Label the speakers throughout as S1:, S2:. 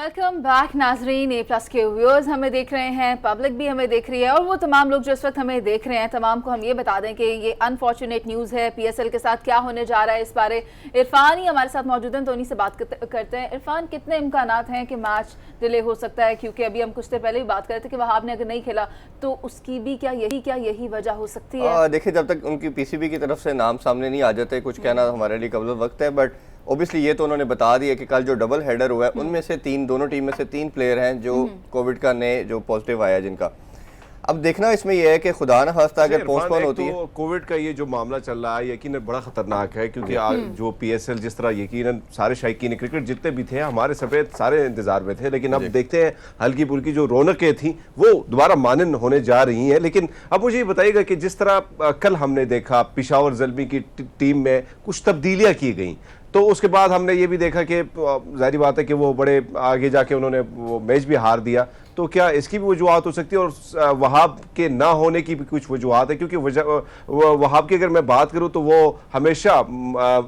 S1: Welcome back नाजरीन। ए plus के viewers हमें देख रहे हैं, पब्लिक भी हमें देख रही है और वो तमाम लोग जो इस वक्त हमें देख रहे हैं, तमाम को हम ये बता दें कि ये अनफॉर्चुनेट न्यूज़ है। पीएसएल के साथ क्या होने जा रहा है इस बारे इरफान ही हमारे साथ मौजूद हैं, तो उन्हीं से बात करते हैं। इरफान, कितने इम्कानात हैं कि मैच डिले हो सकता है? क्योंकि अभी हम कुछ देर पहले भी बात कर रहे थे कि वहाब ने अगर नहीं खेला तो उसकी भी क्या यही वजह हो सकती है?
S2: देखिए, जब तक उनकी पीसीबी की तरफ से नाम सामने नहीं आ जाते, कुछ कहना हमारे लिए कबल वक्त है। बट ओबियसली ये तो उन्होंने बता दिया कि कल जो डबल हेडर हुआ है उनमें से दोनों टीम में से 3 प्लेयर हैं जो कोविड का नए जो पॉजिटिव आया जिनका। अब देखना इसमें यह है कि खुदा न खास्ता अगर पोस्टपोन होती है,
S3: कोविड का ये जो मामला चल रहा है यकीनन बड़ा खतरनाक है, क्योंकि जो पीएसएल जिस तरह यकीनन सारे शायकीन क्रिकेट जितने भी थे हमारे सफेद सारे इंतजार में थे, लेकिन अब देखते हैं हल्की फुल्की जो रौनकें थी वो दोबारा मानन होने जा रही हैं। लेकिन अब मुझे ये बताइएगा कि जिस तरह कल हमने देखा पेशावर ज़ल्मी की टीम में कुछ तब्दीलियां की गई, तो उसके बाद हमने ये भी देखा कि जाहिर बात है कि वो बड़े आगे जाके उन्होंने वो मैच भी हार दिया। तो क्या इसकी भी वजूहत हो सकती है और वहाब के ना होने की भी कुछ वजूहत है? क्योंकि वहाब की अगर मैं बात करूं तो वो हमेशा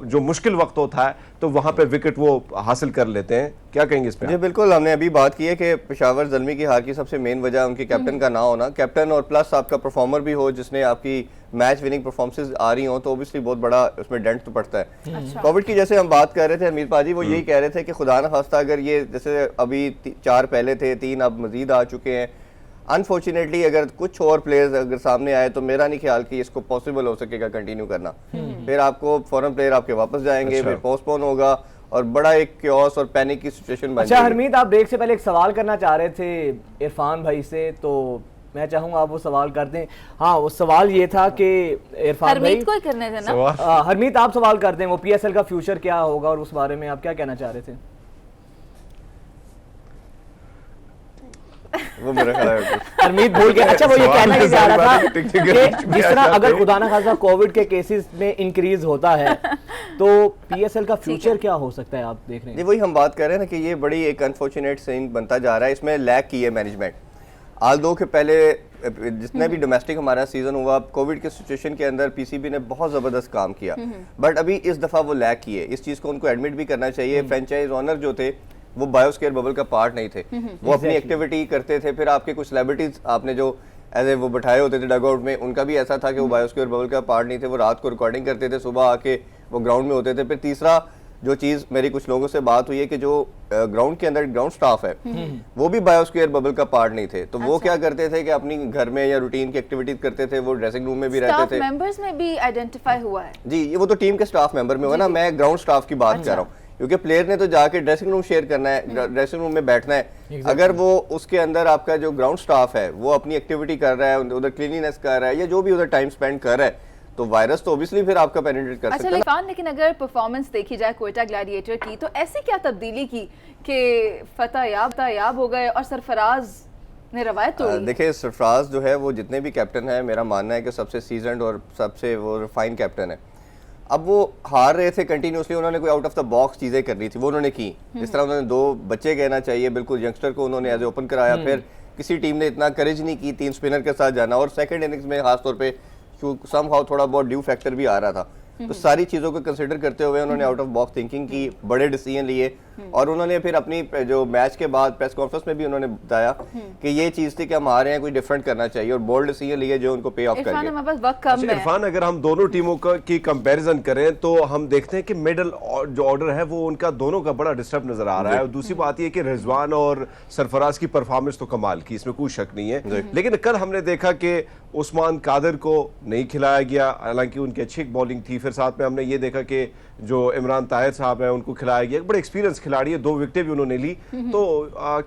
S3: जो मुश्किल वक्त होता है तो वहां पे विकेट वो हासिल कर लेते हैं। क्या कहेंगे इस पे?
S2: जी बिल्कुल, हमने अभी बात की है कि पेशावर ज़ल्मी की हार की सबसे मेन वजह उनके कैप्टन का ना होना। कैप्टन और प्लस आपका परफॉर्मर भी हो जिसने आपकी मैच विनिंग परफॉर्मेंसेस आ रही हो, तो ओबियसली बहुत बड़ा उसमें डेंट तो पड़ता है। कोविड की जैसे हम बात कर रहे थे अमीर पाजी, वो यही कह रहे थे कि खुदा न खास्ता अगर ये जैसे अभी 4 पहले थे, 3 अब मजीद आ चुके हैं, अनफॉर्चुनेटली अगर कुछ और प्लेयर्स अगर सामने आए तो मेरा नहीं ख्याल कि इसको पॉसिबल हो सकेगा कंटिन्यू करना। फिर आपको फॉरेन प्लेयर आपके वापस जाएंगे, फिर पोस्टपोन होगा और बड़ा एक क्योस और पैनिक की सिचुएशन बन जाएगी।
S4: हरमीत, आप ब्रेक से पहले एक सवाल करना चाह रहे थे इरफान भाई से, तो मैं चाहूंगा आप वो सवाल कर दें। हाँ, वो सवाल ये था कि इरफान भाई
S1: को ही करने थे ना।
S4: हरमीत आप सवाल कर दें, वो पीएसएल का फ्यूचर क्या होगा और उस बारे में आप क्या कहना चाह रहे थे?
S2: वो मेरा ख्याल है
S4: हरमीत भूल गया। अच्छा, वो ये कहना ही चाह रहा था कि जिस तरह अगर खुदा ना खास्ता कोविड के केसेस में इंक्रीज होता है तो पीएसएल का फ्यूचर क्या हो सकता है? आप देख रहे हैं,
S2: वही हम बात कर रहे हैं ना कि ये बड़ी एक अनफॉर्चुनेट सीन बनता जा रहा है। इसमें लैक की है मैनेजमेंट। आल दो के पहले जितने भी डोमेस्टिक हमारा सीजन हुआ, कोविड के सिचुएशन के अंदर पीसीबी ने बहुत जबरदस्त काम किया, बट अभी इस दफा वो लैक किए। इस चीज को उनको एडमिट भी करना चाहिए। फ्रेंचाइज ओनर जो थे वो बायोस्फीयर बबल का पार्ट नहीं थे, वो अपनी एक्टिविटी करते थे। फिर आपके कुछ सेलिब्रिटीज आपने जो एज वो बैठाए होते थे डगआउट में, उनका भी ऐसा था कि वो बायोस्फीयर बबल का पार्ट नहीं थे। वो रात को रिकॉर्डिंग करते थे, सुबह आके वो ग्राउंड में होते थे। फिर तीसरा जो चीज मेरी कुछ लोगों से बात हुई है कि जो ग्राउंड के अंदर ग्राउंड स्टाफ है वो भी बायोस्फीयर बबल का पार्ट नहीं थे। तो वो क्या करते थे कि अपनी घर में या रूटीन की एक्टिविटीज करते थे, वो ड्रेसिंग रूम में भी रहते थे।
S1: मेंबर्स में भी आइडेंटिफाई हुआ है
S2: जी, ये वो तो टीम के स्टाफ मेंबर में होगा ना, मैं ग्राउंड स्टाफ की बात कर रहा हूँ। क्योंकि प्लेयर ने तो जाके ड्रेसिंग रूम शेयर करना है, ड्रेसिंग रूम में बैठना है। अगर वो उसके अंदर आपका जो ग्राउंड स्टाफ है वो अपनी एक्टिविटी कर रहा है, उधर क्लीनिनेस कर रहा है या जो भी उधर टाइम स्पेंड कर रहा है, तो वायरस तो ऑब्वियसली फिर आपका पेनिट्रेट कर सकता है।
S1: अच्छा लेकिन अगर परफॉर्मेंस देखी जाए क्वेटा ग्लैडिएटर की, तो ऐसी क्या तब्दीली की कि फतेहयाब हो गए और सरफराज ने रवायत तोड़ी?
S2: देखिए, सरफराज जो है वो जितने भी कैप्टन है, मेरा मानना है कि सबसे सीजनड और सबसे वो रिफाइंड कैप्टन है। अब वो हार रहे थे कंटिन्यूसली, उन्होंने कोई आउट ऑफ द बॉक्स चीजें करनी थी, वो उन्होंने की। जिस तरह उन्होंने 2 बच्चे कहना चाहिए, बिल्कुल यंगस्टर को उन्होंने एज ओपन कराया। फिर किसी टीम ने इतना करेज नहीं की 3 स्पिनर के साथ जाना, और सेकंड इनिंग्स में खासतौर पे समहाउ थोड़ा बहुत ड्यू फैक्टर भी आ रहा था। तो सारी चीजों को कंसिडर करते हुए उन्होंने आउट ऑफ बॉक्स थिंकिंग की, बड़े डिसीजन लिए। और उन्होंने फिर अपनी जो मैच के बाद प्रेस कॉन्फ्रेंस में भी उन्होंने बताया कि ये चीज थी कि हम आ रहे हैं, कुछ डिफरेंट करना चाहिए, और बोल्ड डिसीजन लिए जो उनको पे ऑफ कर गए।
S3: इरफान, अगर हम दोनों टीमों की कंपैरिजन करें तो हम देखते हैं कि मिडिल जो ऑर्डर है वो उनका दोनों का बड़ा डिस्टर्ब नजर आ रहा है। और दूसरी बात ये कि रिजवान और सरफराज की परफॉर्मेंस तो कमाल की, इसमें कोई शक नहीं है। लेकिन कल हमने देखा कि उस्मान कादिर को नहीं खिलाया गया, हालांकि उनकी अच्छी बॉलिंग थी। फिर साथ में हमने ये देखा कि जो इमरान ताहिर साहब हैं उनको खिलाया गया, बड़े एक्सपीरियंस खिलाड़ी है, 2 विकेटें भी उन्होंने ली। तो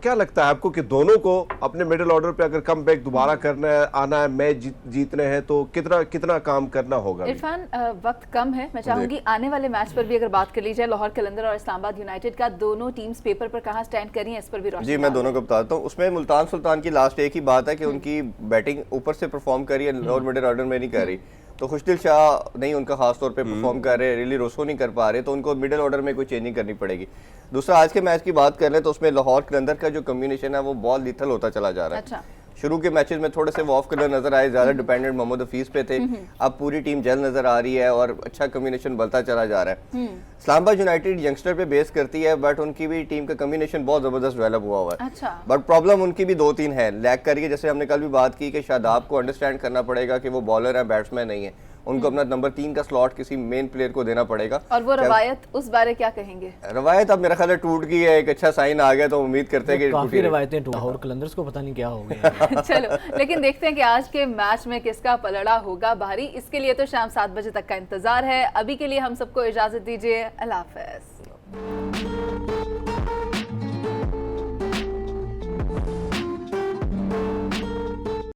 S3: क्या लगता है आपको कि दोनों को अपने मिडिल ऑर्डर पे अगर कम बैक दोबारा करना है, आना है, मैच जीतने हैं, तो कितना काम करना होगा?
S1: इरफान, वक्त कम है, मैं चाहूंगी आने वाले मैच पर भी अगर बात कर ली जाए, लाहौर कलंदर और इस्लामाबाद यूनाइटेड का, दोनों टीम्स पेपर पर कहां स्टैंड करी है, इस पर भी रोशनी।
S2: जी, मैं दोनों को बताता हूँ। उसमें मुल्तान सुल्तान की लास्ट एक ही बात है कि उनकी बैटिंग ऊपर से परफॉर्म करी है और मिडिल ऑर्डर में नहीं कर रही। तो खुशदिल शाह नहीं उनका खास तौर पे परफॉर्म कर रहे, रिली रोसो नहीं कर पा रहे, तो उनको मिडिल ऑर्डर में कोई चेंजिंग करनी पड़ेगी। दूसरा, आज के मैच की बात कर रहे हैं तो उसमें लाहौर कलंदर का जो कम्बिनेशन है वो बॉल लिथल होता चला जा रहा है। शुरू के मैचेस में थोड़े से वो ऑफ कलर नजर आए, ज्यादा डिपेंडेंट मोहम्मद हफीज पे थे। अब पूरी टीम जल नजर आ रही है और अच्छा कम्बिनेशन बनता चला जा रहा है। इस्लामाबाद यूनाइटेड यंगस्टर पे बेस करती है, बट उनकी भी टीम का कम्बिनेशन बहुत जबरदस्त डेवलप हुआ है।
S1: अच्छा।
S2: बट प्रॉब्लम उनकी भी 2-3 है, लैग कर रही है। जैसे हमने कल भी बात की कि शादाब को अंडरस्टैंड करना पड़ेगा कि वो बॉलर है, बैट्समैन नहीं है। उनको अपना नंबर 3 का स्लॉट किसी मेन प्लेयर को देना पड़ेगा।
S1: और वो रवायत, उस बारे क्या कहेंगे?
S2: रवायत अब मेरा ख्याल है टूट गई है, एक अच्छा साइन आ गया तो उम्मीद करते हैं कि
S4: काफी रवायतें टूट, और कलंदर्स को पता नहीं क्या हो गया।
S1: चलो, लेकिन देखते हैं कि आज के मैच में किसका पलड़ा होगा भारी। इसके लिए तो शाम 7 बजे तक का इंतजार है। अभी के लिए हम सबको इजाजत दीजिए। अल्लाह हाफ़िज़।